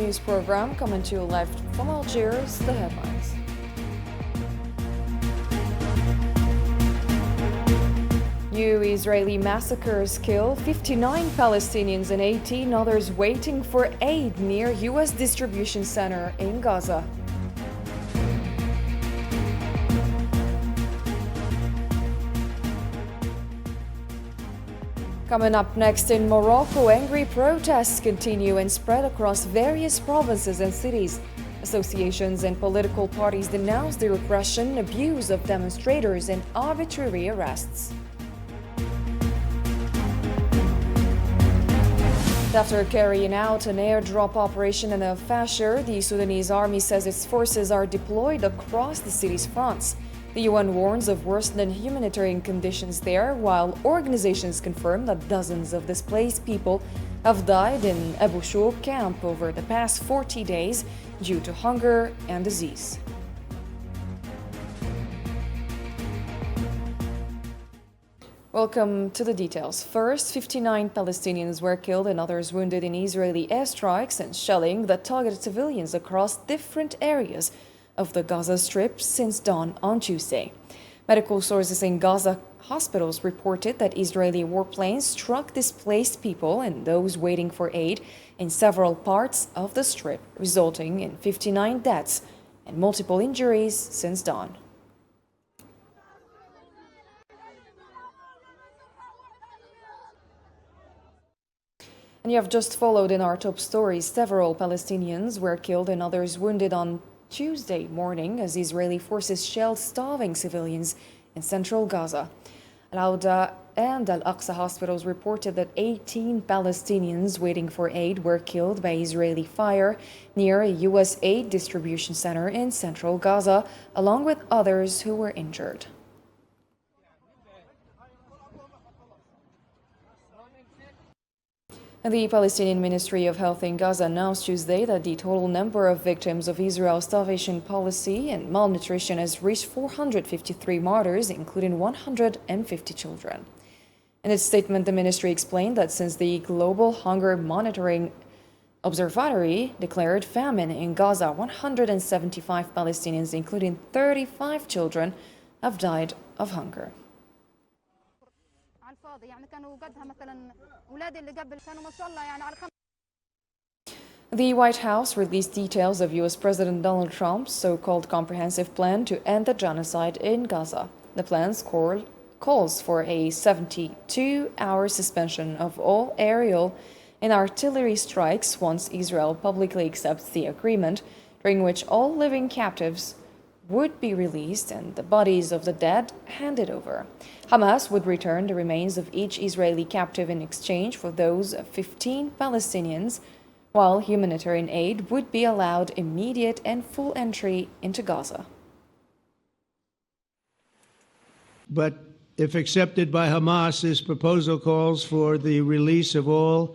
news program coming to you live from Algiers. The headlines. New Israeli massacres kill 59 Palestinians and 18 others waiting for aid near U.S. distribution center in Gaza. Coming up next, in Morocco, angry protests continue and spread across various provinces and cities. Associations and political parties denounce the repression, abuse of demonstrators, and arbitrary arrests. After carrying out an airdrop operation in El Fasher, the Sudanese army says its forces are deployed across the city's fronts. The UN warns of worsening humanitarian conditions there, while organizations confirm that dozens of displaced people have died in Abu Shouk camp over the past 40 days due to hunger and disease. Welcome to the details. First, 59 Palestinians were killed and others wounded in Israeli airstrikes and shelling that targeted civilians across different areas of the Gaza Strip since dawn on Tuesday. Medical sources in Gaza hospitals reported that Israeli warplanes struck displaced people and those waiting for aid in several parts of the Strip, resulting in 59 deaths and multiple injuries since dawn. And you have just followed in our top stories. Several Palestinians were killed and others wounded on Tuesday morning as Israeli forces shelled starving civilians in central Gaza. Al-Auda and Al-Aqsa hospitals reported that 18 Palestinians waiting for aid were killed by Israeli fire near a U.S. aid distribution center in central Gaza, along with others who were injured. The Palestinian Ministry of Health in Gaza announced Tuesday that the total number of victims of Israel's starvation policy and malnutrition has reached 453 martyrs, including 150 children. In its statement, the ministry explained that since the Global Hunger Monitoring Observatory declared famine in Gaza, 175 Palestinians, including 35 children, have died of hunger. The White House released details of U.S. President Donald Trump's so-called comprehensive plan to end the genocide in Gaza. The plan calls for a 72-hour suspension of all aerial and artillery strikes once Israel publicly accepts the agreement, during which all living captives would be released and the bodies of the dead handed over. Hamas would return the remains of each Israeli captive in exchange for those of 15 Palestinians, while humanitarian aid would be allowed immediate and full entry into Gaza. But if accepted by Hamas, this proposal calls for the release of all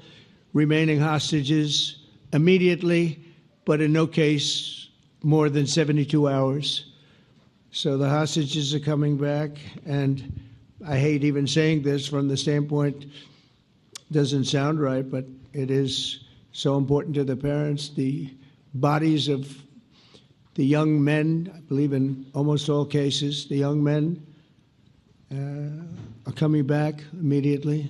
remaining hostages immediately, but in no case more than 72 hours. So the hostages are coming back, and I hate even saying this from the standpoint, doesn't sound right, but it is so important to the parents. The bodies of the young men, I believe in almost all cases, the young men are coming back immediately.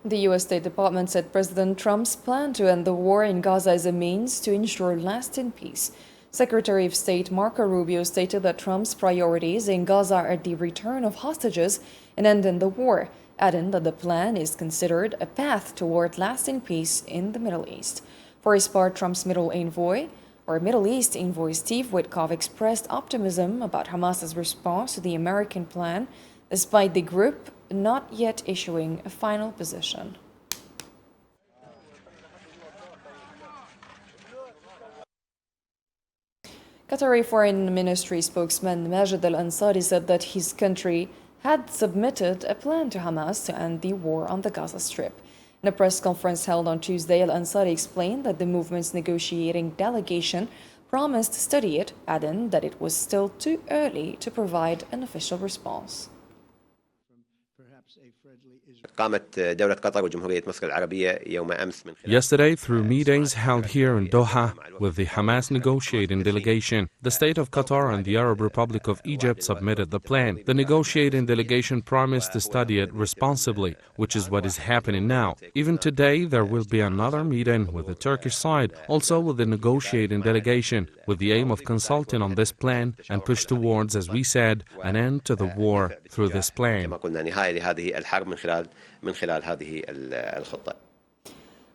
The U.S. State Department said President Trump's plan to end the war in Gaza is a means to ensure lasting peace. Secretary of State Marco Rubio stated that Trump's priorities in Gaza are the return of hostages and ending the war, adding that the plan is considered a path toward lasting peace in the Middle East. For his part, Trump's Middle East envoy Steve Witkoff expressed optimism about Hamas's response to the American plan, despite the group not yet issuing a final position. Qatari Foreign Ministry spokesman Majid al-Ansari said that his country had submitted a plan to Hamas to end the war on the Gaza Strip. In a press conference held on Tuesday, al-Ansari explained that the movement's negotiating delegation promised to study it, adding that it was still too early to provide an official response. Perhaps a قامت دولة قطر وجمهورية مصر العربية يوم أمس من خلال Yesterday, through meetings held here in Doha with the Hamas negotiating delegation, the State of Qatar and the Arab Republic of Egypt submitted the plan. The negotiating delegation promised to study it responsibly, which is what is happening now. Even today, there will be another meeting with the Turkish side, also with the negotiating delegation, with the aim of consulting on this plan and push towards, as we said, an end to the war through this plan. كما قلنا نهاية لهذه الحرب من خلال هذه الخطة.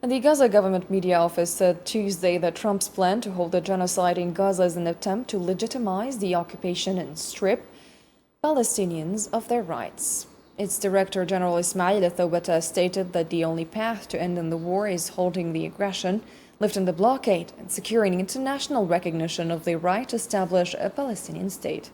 And the Gaza government media office said Tuesday that Trump's plan to hold a genocide in Gaza is an attempt to legitimize the occupation and strip Palestinians of their rights. Its Director General Ismail Thawbata stated that the only path to ending the war is halting the aggression, lifting the blockade, and securing international recognition of the right to establish a Palestinian state.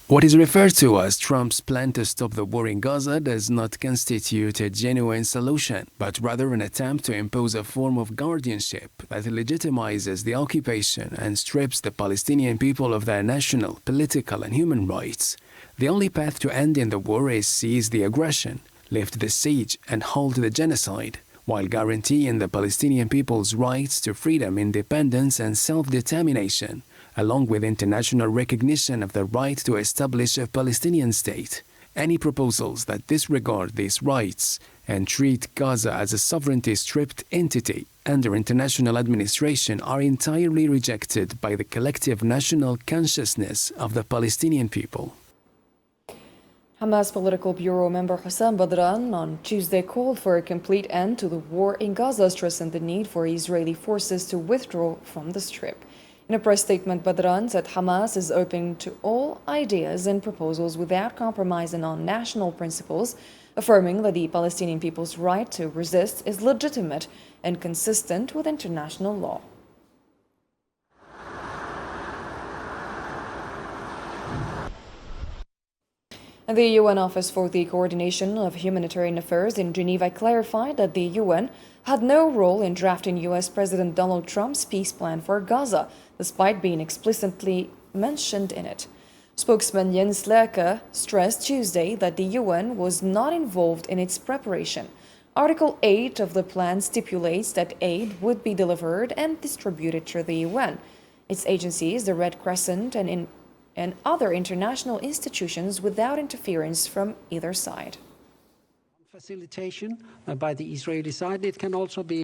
What is referred to as Trump's plan to stop the war in Gaza does not constitute a genuine solution, but rather an attempt to impose a form of guardianship that legitimizes the occupation and strips the Palestinian people of their national, political, and human rights. The only path to ending the war is seize the aggression, lift the siege, and halt the genocide, while guaranteeing the Palestinian people's rights to freedom, independence, and self-determination, along with international recognition of the right to establish a Palestinian state. Any proposals that disregard these rights and treat Gaza as a sovereignty-stripped entity under international administration are entirely rejected by the collective national consciousness of the Palestinian people. Hamas Political Bureau member Hussam Badran on Tuesday called for a complete end to the war in Gaza, stressing the need for Israeli forces to withdraw from the Strip. In a press statement, Badran said Hamas is open to all ideas and proposals without compromising on national principles, affirming that the Palestinian people's right to resist is legitimate and consistent with international law. And the UN Office for the Coordination of Humanitarian Affairs in Geneva clarified that the UN had no role in drafting US President Donald Trump's peace plan for Gaza, despite being explicitly mentioned in it. Spokesman Jens Lerke stressed Tuesday that the UN was not involved in its preparation. Article 8 of the plan stipulates that aid would be delivered and distributed through the UN, its agencies, the Red Crescent, and other international institutions without interference from either side. Facilitation by the Israeli side, it can also be.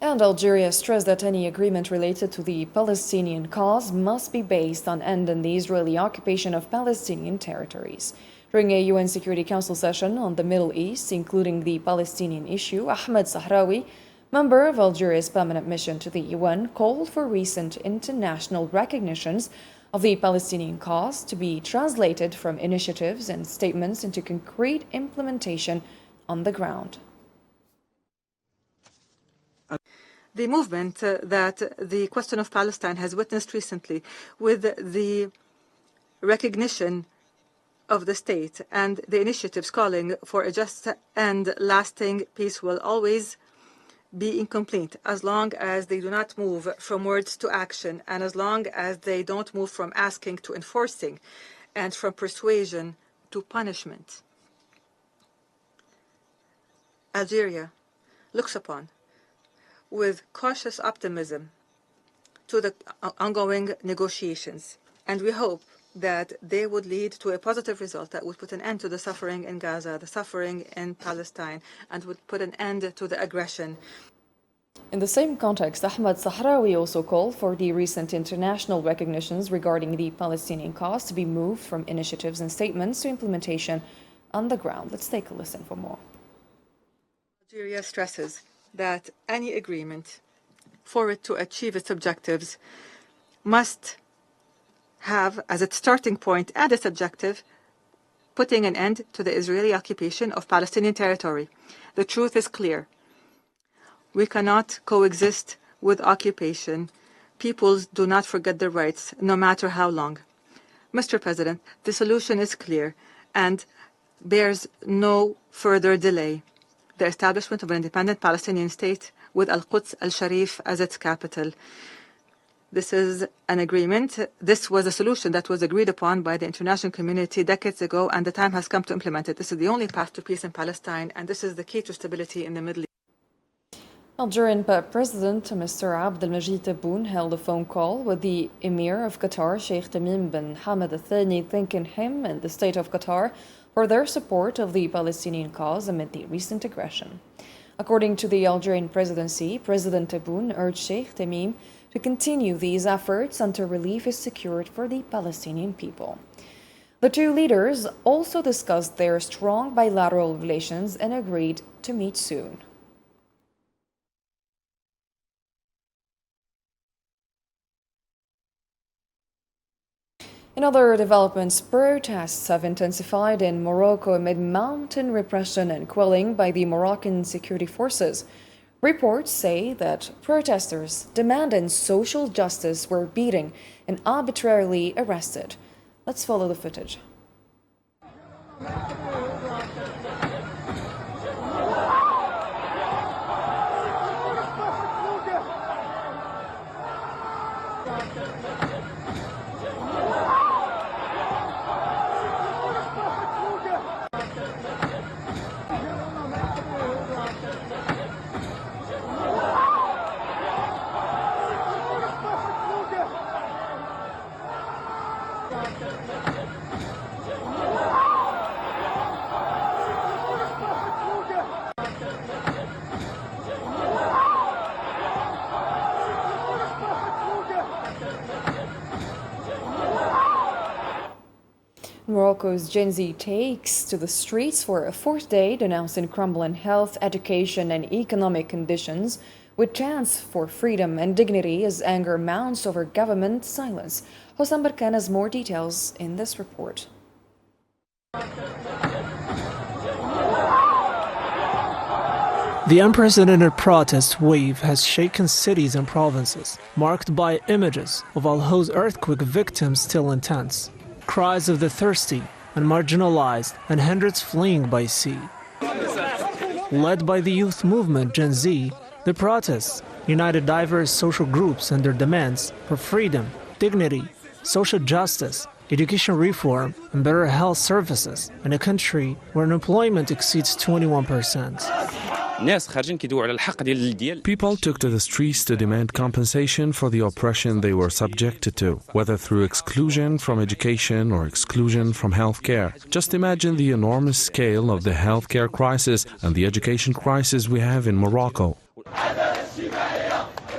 And Algeria stressed that any agreement related to the Palestinian cause must be based on ending the Israeli occupation of Palestinian territories. During a UN Security Council session on the Middle East, including the Palestinian issue, Ahmed Sahrawi, member of Algeria's permanent mission to the UN, called for recent international recognitions of the Palestinian cause to be translated from initiatives and statements into concrete implementation on the ground. The movement that the question of Palestine has witnessed recently, with the recognition of the state and the initiatives calling for a just and lasting peace, will always be incomplete as long as they do not move from words to action, and as long as they don't move from asking to enforcing, and from persuasion to punishment. Algeria looks upon with cautious optimism to the ongoing negotiations, and we hope that they would lead to a positive result that would put an end to the suffering in Gaza, the suffering in Palestine, and would put an end to the aggression. In the same context, Ahmed Sahrawi also called for the recent international recognitions regarding the Palestinian cause to be moved from initiatives and statements to implementation on the ground. Let's take a listen for more. Algeria stresses that any agreement, for it to achieve its objectives, must have as its starting point and its objective putting an end to the Israeli occupation of Palestinian territory. The truth is clear. We cannot coexist with occupation. Peoples do not forget their rights, no matter how long. Mr. President, the solution is clear and bears no further delay: the establishment of an independent Palestinian state with Al-Quds al-Sharif as its capital. This is an agreement. This was a solution that was agreed upon by the international community decades ago, and the time has come to implement it. This is the only path to peace in Palestine, and this is the key to stability in the Middle East. Algerian President Mr. Abdelmajid Tebboune held a phone call with the Emir of Qatar, Sheikh Tamim bin Hamad Al Thani, thanking him and the state of Qatar for their support of the Palestinian cause amid the recent aggression. According to the Algerian presidency, President Tebboune urged Sheikh Tamim to continue these efforts until relief is secured for the Palestinian people. The two leaders also discussed their strong bilateral relations and agreed to meet soon. In other developments, protests have intensified in Morocco amid mounting repression and quelling by the Moroccan security forces. Reports say that protesters demanding social justice were beaten and arbitrarily arrested. Let's follow the footage. Morocco's Gen Z takes to the streets for a fourth day, denouncing crumbling health, education, and economic conditions, with chants for freedom and dignity as anger mounts over government silence. Hossam Barkan has more details in this report. The unprecedented protest wave has shaken cities and provinces, marked by images of Al-Hos earthquake victims still intense, cries of the thirsty and marginalized, and hundreds fleeing by sea. Led by the youth movement Gen Z, the protests united diverse social groups and their demands for freedom, dignity, social justice, education reform, and better health services in a country where unemployment exceeds 21%. People took to the streets to demand compensation for the oppression they were subjected to, whether through exclusion from education or exclusion from healthcare. Just imagine the enormous scale of the healthcare crisis and the education crisis we have in Morocco.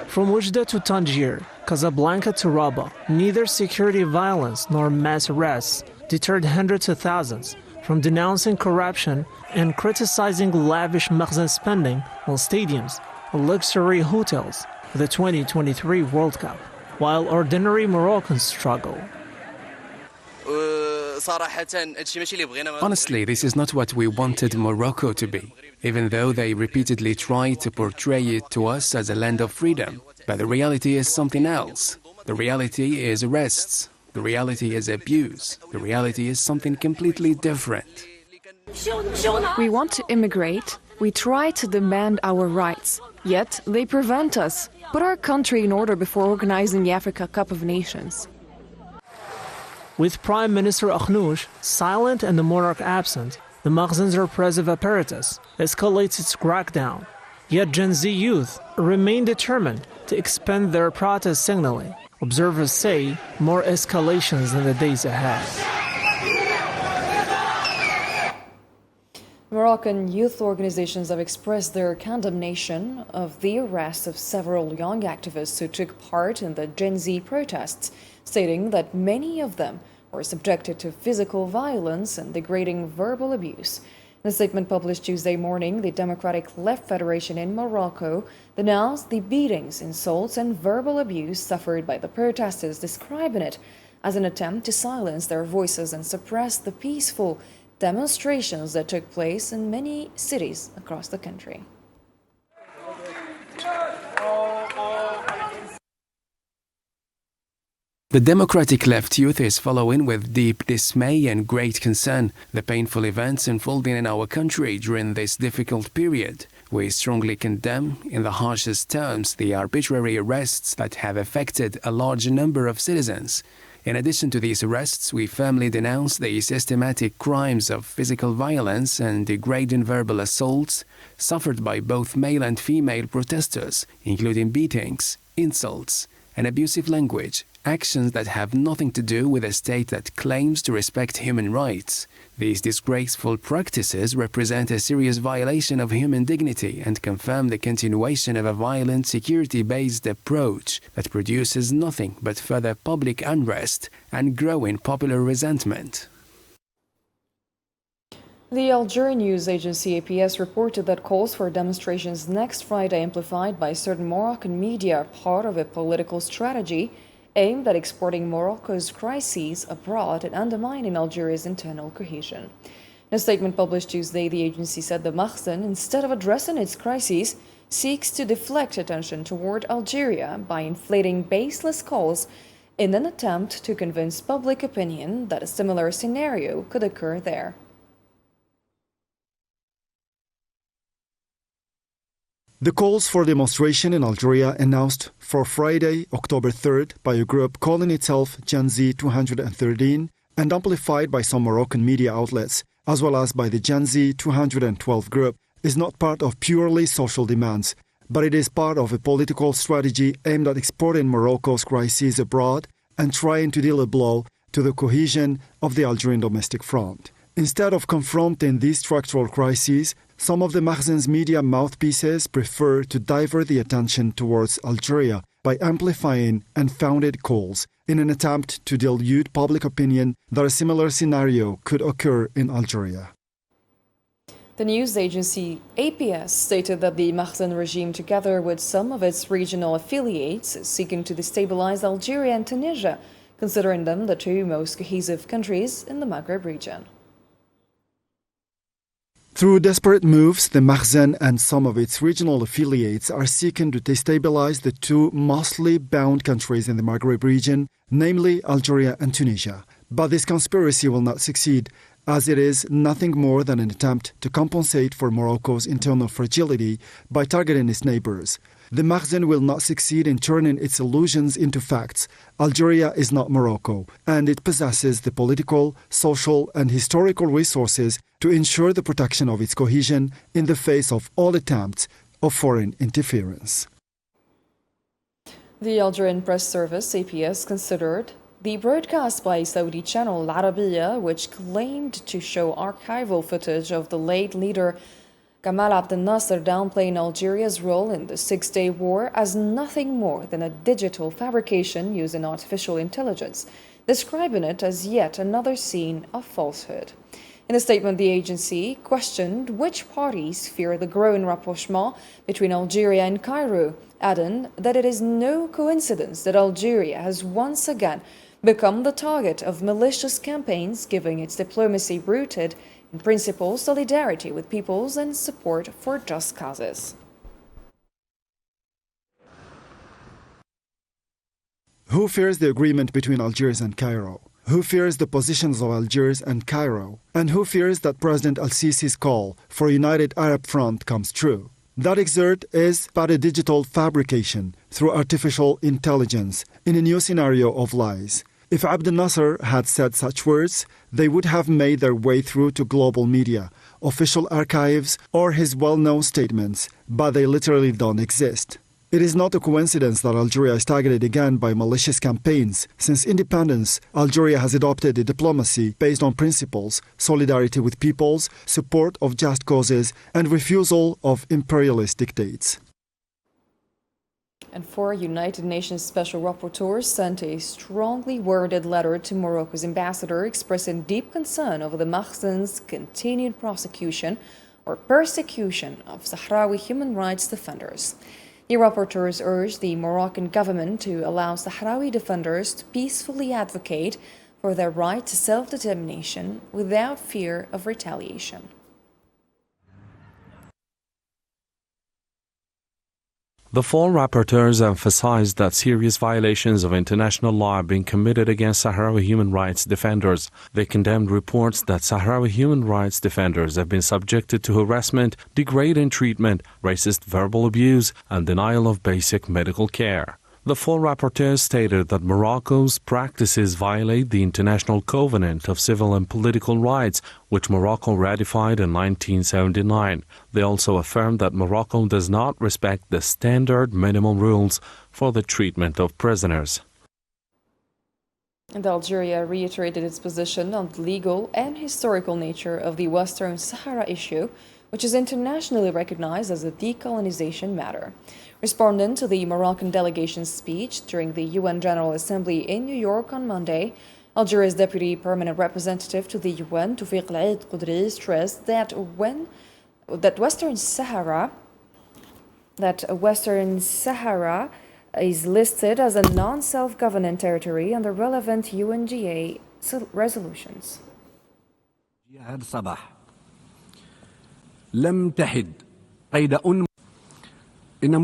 From Oujda to Tangier, Casablanca to Rabat, neither security violence nor mass arrests deterred hundreds of thousands from denouncing corruption and criticizing lavish magazine spending on stadiums and luxury hotels for the 2023 World Cup, while ordinary Moroccans struggle. Honestly, this is not what we wanted Morocco to be, even though they repeatedly tried to portray it to us as a land of freedom. But the reality is something else. The reality is arrests. The reality is abuse. The reality is something completely different. We want to immigrate. We try to demand our rights. Yet they prevent us. Put our country in order before organizing the Africa Cup of Nations. With Prime Minister Akhnouch silent and the monarch absent, the Makhzen's repressive apparatus escalates its crackdown. Yet Gen Z youth remain determined to expand their protest signaling. Observers say more escalations in the days ahead. Moroccan youth organizations have expressed their condemnation of the arrest of several young activists who took part in the Gen Z protests, stating that many of them were subjected to physical violence and degrading verbal abuse. In a statement published Tuesday morning, the Democratic Left Federation in Morocco denounced the beatings, insults, and verbal abuse suffered by the protesters, describing it as an attempt to silence their voices and suppress the peaceful demonstrations that took place in many cities across the country. The Democratic Left youth is following with deep dismay and great concern the painful events unfolding in our country during this difficult period, We strongly condemn, in the harshest terms, the arbitrary arrests that have affected a large number of citizens. In addition to these arrests, we firmly denounce the systematic crimes of physical violence and degrading verbal assaults suffered by both male and female protesters, including beatings, insults, and abusive language, actions that have nothing to do with a state that claims to respect human rights. These disgraceful practices represent a serious violation of human dignity and confirm the continuation of a violent, security-based approach that produces nothing but further public unrest and growing popular resentment. The Algerian news agency APS reported that calls for demonstrations next Friday amplified by certain Moroccan media are part of a political strategy aimed at exporting Morocco's crises abroad and undermining Algeria's internal cohesion. In a statement published Tuesday, the agency said the Makhzen, instead of addressing its crises, seeks to deflect attention toward Algeria by inflating baseless calls in an attempt to convince public opinion that a similar scenario could occur there. The calls for demonstration in Algeria announced for Friday, October 3rd by a group calling itself Gen Z 213 and amplified by some Moroccan media outlets, as well as by the Gen Z 212 group, is not part of purely social demands, but it is part of a political strategy aimed at exporting Morocco's crises abroad and trying to deal a blow to the cohesion of the Algerian domestic front. Instead of confronting these structural crises, some of the Makhzen's media mouthpieces prefer to divert the attention towards Algeria by amplifying unfounded calls in an attempt to delude public opinion that a similar scenario could occur in Algeria. The news agency APS stated that the Makhzen regime, together with some of its regional affiliates, is seeking to destabilize Algeria and Tunisia, considering them the two most cohesive countries in the Maghreb region. Through desperate moves, the Makhzen and some of its regional affiliates are seeking to destabilize the two mostly bound countries in the Maghreb region, namely Algeria and Tunisia. But this conspiracy will not succeed, as it is nothing more than an attempt to compensate for Morocco's internal fragility by targeting its neighbors. The Makhzen will not succeed in turning its illusions into facts. Algeria is not Morocco, and it possesses the political, social, and historical resources to ensure the protection of its cohesion in the face of all attempts of foreign interference. The Algerian press service, APS, considered the broadcast by Saudi channel العربية, which claimed to show archival footage of the late leader Gamal Abdel Nasser downplaying Algeria's role in the Six-Day War as nothing more than a digital fabrication using artificial intelligence, describing it as yet another scene of falsehood. In a statement, the agency questioned which parties fear the growing rapprochement between Algeria and Cairo, adding that it is no coincidence that Algeria has once again become the target of malicious campaigns, giving its diplomacy rooted in principle, solidarity with peoples, and support for just causes. Who fears the agreement between Algiers and Cairo? Who fears the positions of Algiers and Cairo? And who fears that President al-Sisi's call for a united Arab front comes true? That exert is but a digital fabrication through artificial intelligence in a new scenario of lies. If Abdel Nasser had said such words, they would have made their way through to global media, official archives, or his well-known statements, but they literally don't exist. It is not a coincidence that Algeria is targeted again by malicious campaigns. Since independence, Algeria has adopted a diplomacy based on principles, solidarity with peoples, support of just causes, and refusal of imperialist dictates. And four United Nations Special Rapporteurs sent a strongly worded letter to Morocco's ambassador expressing deep concern over the Makhzen's continued prosecution or persecution of Sahrawi human rights defenders. The rapporteurs urged the Moroccan government to allow Sahrawi defenders to peacefully advocate for their right to self-determination without fear of retaliation. The four rapporteurs emphasized that serious violations of international law are being committed against Sahrawi human rights defenders. They condemned reports that Sahrawi human rights defenders have been subjected to harassment, degrading treatment, racist verbal abuse, and denial of basic medical care. The four rapporteurs stated that Morocco's practices violate the International Covenant of Civil and Political Rights, which Morocco ratified in 1979. They also affirmed that Morocco does not respect the standard minimum rules for the treatment of prisoners. And Algeria reiterated its position on the legal and historical nature of the Western Sahara issue, which is internationally recognized as a decolonization matter. Responding to the Moroccan delegation's speech during the UN General Assembly in New York on Monday, Algeria's Deputy Permanent Representative to the UN, Toufiq El-Eid Qudri, stressed that Western Sahara is listed as a non-self-governant territory under relevant UNGA resolutions. The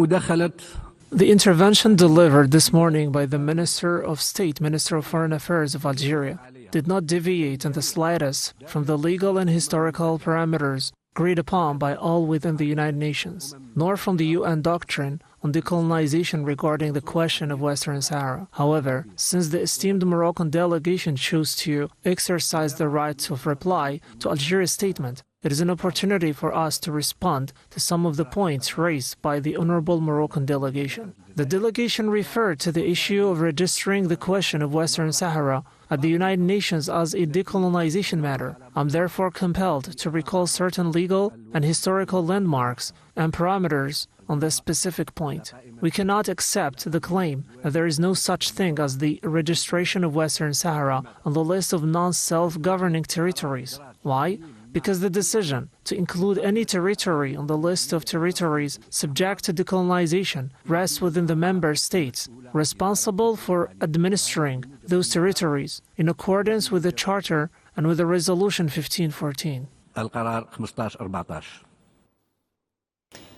intervention delivered this morning by the Minister of State, Minister of Foreign Affairs of Algeria, did not deviate in the slightest from the legal and historical parameters agreed upon by all within the United Nations, nor from the UN doctrine on decolonization regarding the question of Western Sahara. However, since the esteemed Moroccan delegation chose to exercise the right of reply to Algeria's statement, it is an opportunity for us to respond to some of the points raised by the Honorable Moroccan delegation. The delegation referred to the issue of registering the question of Western Sahara at the United Nations as a decolonization matter. I'm therefore compelled to recall certain legal and historical landmarks and parameters on this specific point. We cannot accept the claim that there is no such thing as the registration of Western Sahara on the list of non-self-governing territories. Why? Because the decision to include any territory on the list of territories subject to decolonization rests within the member states responsible for administering those territories in accordance with the Charter and with the Resolution 1514.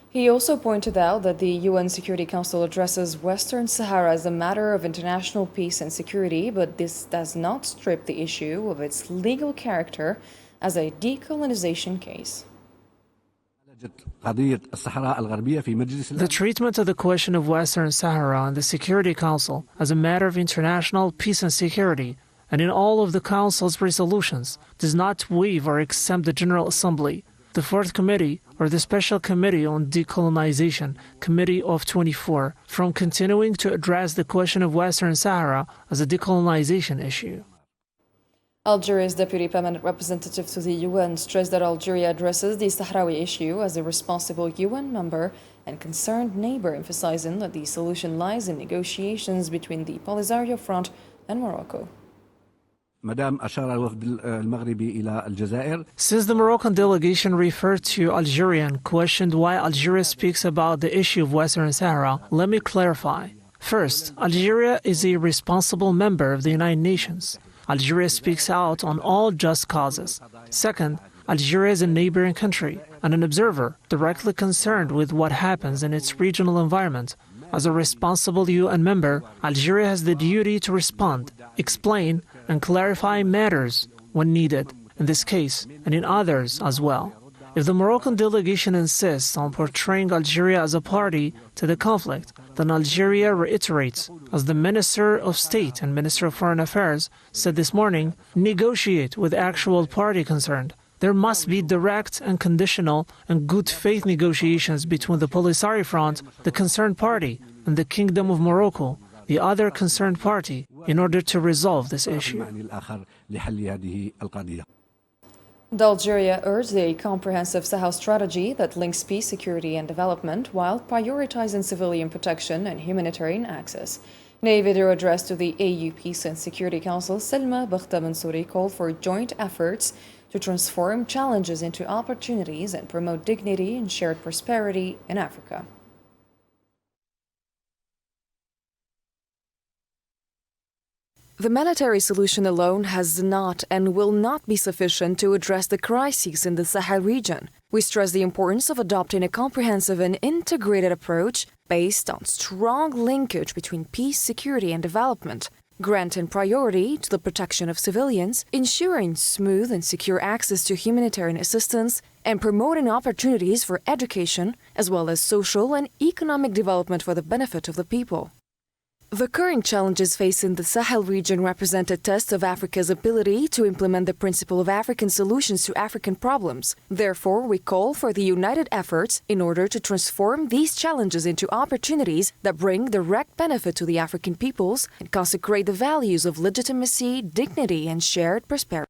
He also pointed out that the UN Security Council addresses Western Sahara as a matter of international peace and security, but this does not strip the issue of its legal character as a decolonization case. The treatment of the question of Western Sahara in the Security Council as a matter of international peace and security, and in all of the Council's resolutions, does not waive or exempt the General Assembly, the Fourth Committee, or the Special Committee on Decolonization, Committee of 24, from continuing to address the question of Western Sahara as a decolonization issue. Algeria's Deputy Permanent Representative to the UN stressed that Algeria addresses the Sahrawi issue as a responsible UN member and concerned neighbor, emphasizing that the solution lies in negotiations between the Polisario Front and Morocco. Since the Moroccan delegation referred to Algeria and questioned why Algeria speaks about the issue of Western Sahara, let me clarify. First, Algeria is a responsible member of the United Nations. Algeria speaks out on all just causes. Second, Algeria is a neighboring country and an observer directly concerned with what happens in its regional environment. As a responsible UN member, Algeria has the duty to respond, explain, and clarify matters when needed, in this case and in others as well. If the Moroccan delegation insists on portraying Algeria as a party to the conflict, then Algeria reiterates, as the Minister of State and Minister of Foreign Affairs said this morning, negotiate with the actual party concerned. There must be direct and conditional and good faith negotiations between the Polisario Front, the concerned party, and the Kingdom of Morocco, the other concerned party, in order to resolve this issue. Algeria urged a comprehensive Sahel strategy that links peace, security, and development while prioritizing civilian protection and humanitarian access. In a video address to the AU Peace and Security Council, Selma Bkhta called for joint efforts to transform challenges into opportunities and promote dignity and shared prosperity in Africa. The military solution alone has not and will not be sufficient to address the crises in the Sahel region. We stress the importance of adopting a comprehensive and integrated approach based on strong linkage between peace, security, and development, granting priority to the protection of civilians, ensuring smooth and secure access to humanitarian assistance, and promoting opportunities for education, as well as social and economic development for the benefit of the people. The current challenges facing the Sahel region represent a test of Africa's ability to implement the principle of African solutions to African problems. Therefore, we call for the united efforts in order to transform these challenges into opportunities that bring direct benefit to the African peoples and consecrate the values of legitimacy, dignity, and shared prosperity.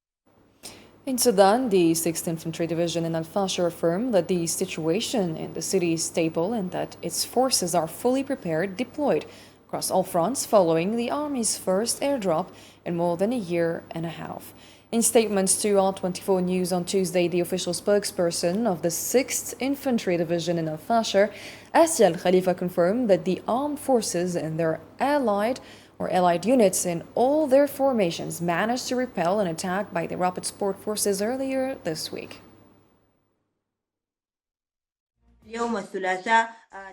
In Sudan, the 6th Infantry Division in Al-Fashir affirmed that the situation in the city is stable and that its forces are fully prepared, deployed across all fronts following the Army's first airdrop in more than a year and a half. In statements to All24 News on Tuesday, the official spokesperson of the 6th Infantry Division in Al-Fashir, Asya Al-Khalifa, confirmed that the armed forces and their allied units in all their formations managed to repel an attack by the Rapid Support Forces earlier this week.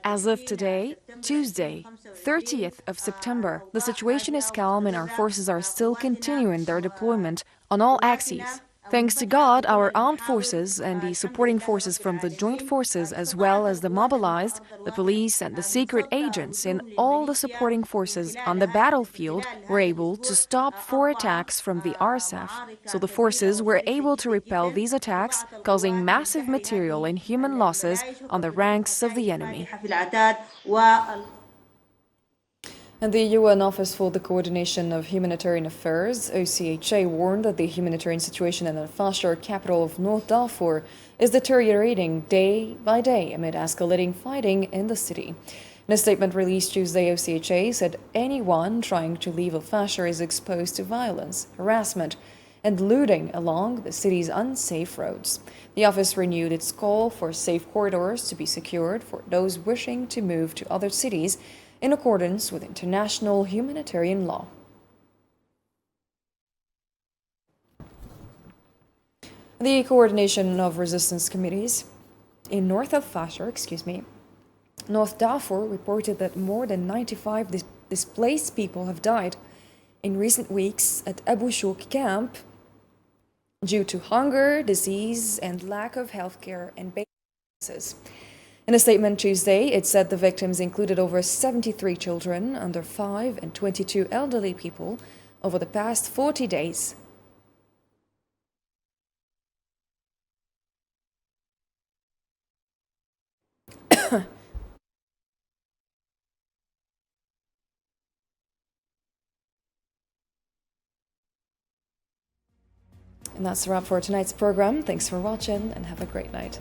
As of today, Tuesday, 30th of September, the situation is calm and our forces are still continuing their deployment on all axes. Thanks to God, our armed forces and the supporting forces from the joint forces, as well as the mobilized, the police and the secret agents in all the supporting forces on the battlefield were able to stop 4 attacks from the RSF. So the forces were able to repel these attacks, causing massive material and human losses on the ranks of the enemy. And the UN Office for the Coordination of Humanitarian Affairs, OCHA, warned that the humanitarian situation in Al-Fashir, capital of North Darfur, is deteriorating day by day amid escalating fighting in the city. In a statement released Tuesday, OCHA said anyone trying to leave Al-Fashir is exposed to violence, harassment, and looting along the city's unsafe roads. The office renewed its call for safe corridors to be secured for those wishing to move to other cities in accordance with international humanitarian law. The coordination of resistance committees in North Darfur reported that more than 95 displaced people have died in recent weeks at Abu Shouk camp due to hunger, disease, and lack of healthcare and basic services. In a statement Tuesday, it said the victims included over 73 children under 5 and 22 elderly people over the past 40 days. And that's a wrap for tonight's program. Thanks for watching and have a great night.